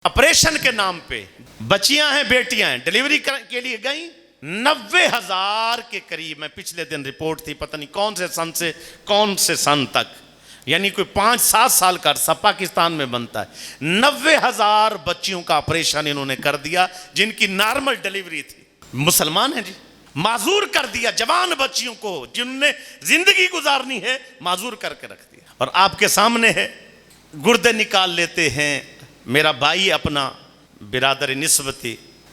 Operation के नाम पे बच्चियां हैं, बेटियां हैं, डिलीवरी के लिए गई 90,000 के करीब। मैं पिछले दिन रिपोर्ट थी, पता नहीं कौन से सन तक, यानी कोई 5-7 साल का अरसा पाकिस्तान में बनता है। 90,000 बच्चियों का ऑपरेशन इन्होंने कर दिया जिनकी नॉर्मल डिलीवरी थी। मुसलमान हैं जी, माजूर कर दिया जवान बच्चियों को जिनने जिंदगी गुजारनी है, माजूर करके रख दिया। और आपके सामने है, गुर्दे निकाल लेते हैं। मेरा भाई अपना बिरादर निस्बती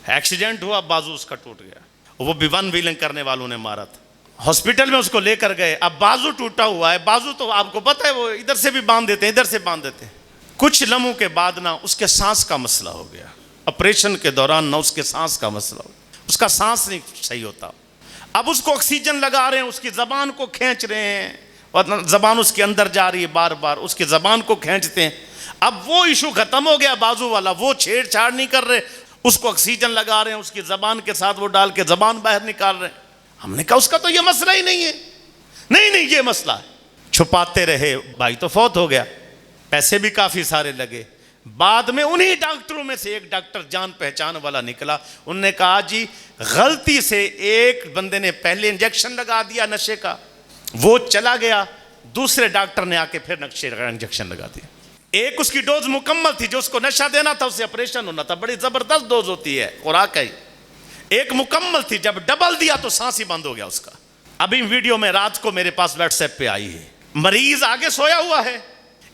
एक्सीडेंट हुआ, बाजू उसका टूट गया, वो भी 1 व्हीलिंग करने वालों ने मारा था। हॉस्पिटल में उसको लेकर गए, अब बाजू टूटा हुआ है। बाजू तो आपको पता है वो इधर से भी बांध देते हैं, इधर से बांध देते हैं। कुछ लम्हों के बाद ना उसके सांस का मसला हो गया। ऑपरेशन के दौरान ना उसके सांस का मसला हो गया, उसका सांस नहीं सही होता। अब उसको ऑक्सीजन लगा रहे हैं, उसकी जबान को खींच रहे हैं और जबान उसके अंदर जा रही है, बार बार उसकी जबान को खींचते हैं। अब वो इशू खत्म हो गया बाजू वाला, वो छेड़छाड़ नहीं कर रहे, उसको ऑक्सीजन लगा रहे हैं, उसकी जबान के साथ वो डाल के जबान बाहर निकाल रहे हैं। हमने कहा उसका तो ये मसला ही नहीं है। नहीं ये मसला है। छुपाते रहे, भाई तो फौत हो गया, पैसे भी काफी सारे लगे। बाद में उन्हीं डॉक्टरों में से एक डॉक्टर जान पहचान वाला निकला, उनने कहा जी गलती से एक बंदे ने पहले इंजेक्शन लगा दिया नशे का, वो चला गया, दूसरे डॉक्टर ने आके फिर नशे का इंजेक्शन लगा दिया। एक उसकी डोज मुकम्मल थी, जो उसको नशा देना था, उससे ऑपरेशन होना था, बड़ी जबरदस्त डोज होती है खुराक है। एक मुकम्मल थी, जब डबल दिया तो सांस ही बंद हो गया उसका। अभी वीडियो में रात को मेरे पास व्हाट्सएप पे आई है, मरीज आगे सोया हुआ है,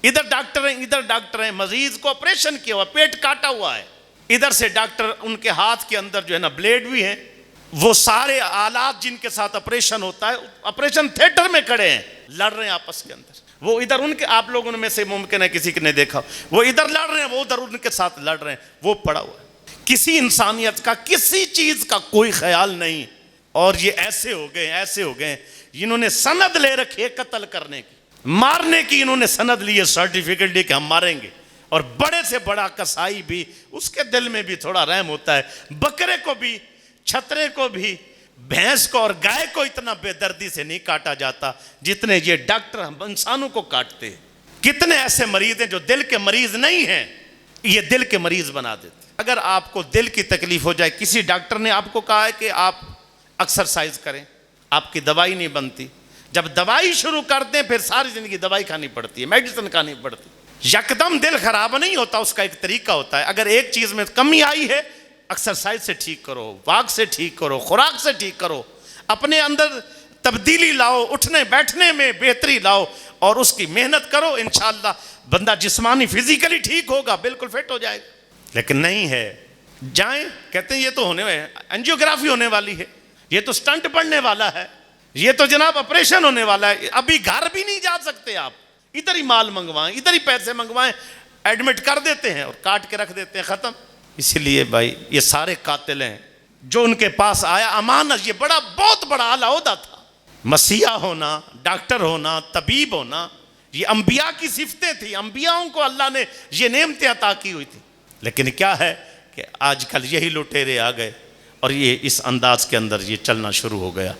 इधर डॉक्टर हैं, इधर डॉक्टर हैं, मरीज को ऑपरेशन किया हुआ, पेट काटा हुआ है, इधर से डॉक्टर, उनके हाथ के अंदर जो है ना ब्लेड भी है, वो सारे आलात जिनके साथ ऑपरेशन होता है, ऑपरेशन थिएटर में खड़े हैं, लड़ रहे हैं आपस के अंदर। वो इधर उनके, आप लोगों में से मुमकिन है किसी ने देखा, वो इधर लड़ रहे हैं, वो उधर उनके साथ लड़ रहे हैं, वो पड़ा हुआ है। किसी इंसानियत का, किसी चीज का कोई ख्याल नहीं। और ये ऐसे हो गए, इन्होंने सनद ले रखी है कत्ल करने की, मारने की इन्होंने सनद ली है, सर्टिफिकेट ली कि हम मारेंगे। और बड़े से बड़ा कसाई भी, उसके दिल में भी थोड़ा रहम होता है। बकरे को भी, छतरे को भी, भैंस को और गाय को इतना बेदर्दी से नहीं काटा जाता जितने ये डॉक्टर हम इंसानों को काटते हैं। कितने ऐसे मरीज हैं जो दिल के मरीज नहीं हैं, ये दिल के मरीज बना देते। अगर आपको दिल की तकलीफ हो जाए, किसी डॉक्टर ने आपको कहा है कि आप एक्सरसाइज करें, आपकी दवाई नहीं बनती। जब दवाई शुरू कर दें फिर सारी जिंदगी दवाई खानी पड़ती है, मेडिसिन खानी पड़ती है। यकदम दिल खराब नहीं होता, उसका एक तरीका होता है। अगर एक चीज में कमी आई है, एक्सरसाइज से ठीक करो, वाक से ठीक करो, खुराक से ठीक करो, अपने अंदर तब्दीली लाओ, उठने बैठने में बेहतरी लाओ और उसकी मेहनत करो। इंशाअल्लाह बंदा जिस्मानी फिजिकली ठीक होगा, बिल्कुल फिट हो जाएगा। लेकिन नहीं है, जाएं कहते हैं ये तो होने में एंजियोग्राफी होने वाली है, ये तो स्टंट पड़ने वाला है, ये तो जनाब ऑपरेशन होने वाला है, अभी घर भी नहीं जा सकते आप, इधर ही माल मंगवाएं, इधर ही पैसे मंगवाएं, एडमिट कर देते हैं और काट के रख देते हैं, खत्म। इसलिए भाई ये सारे कातिल हैं। जो उनके पास आया अमानत, ये बहुत बड़ा आला ओहदा था। मसीहा होना, डॉक्टर होना, तबीब होना, ये अंबिया की सिफतें थी। अंबियाओं को अल्लाह ने ये नेमतें अता की हुई थी। लेकिन क्या है कि आजकल यही लुटेरे आ गए और ये इस अंदाज के अंदर ये चलना शुरू हो गया।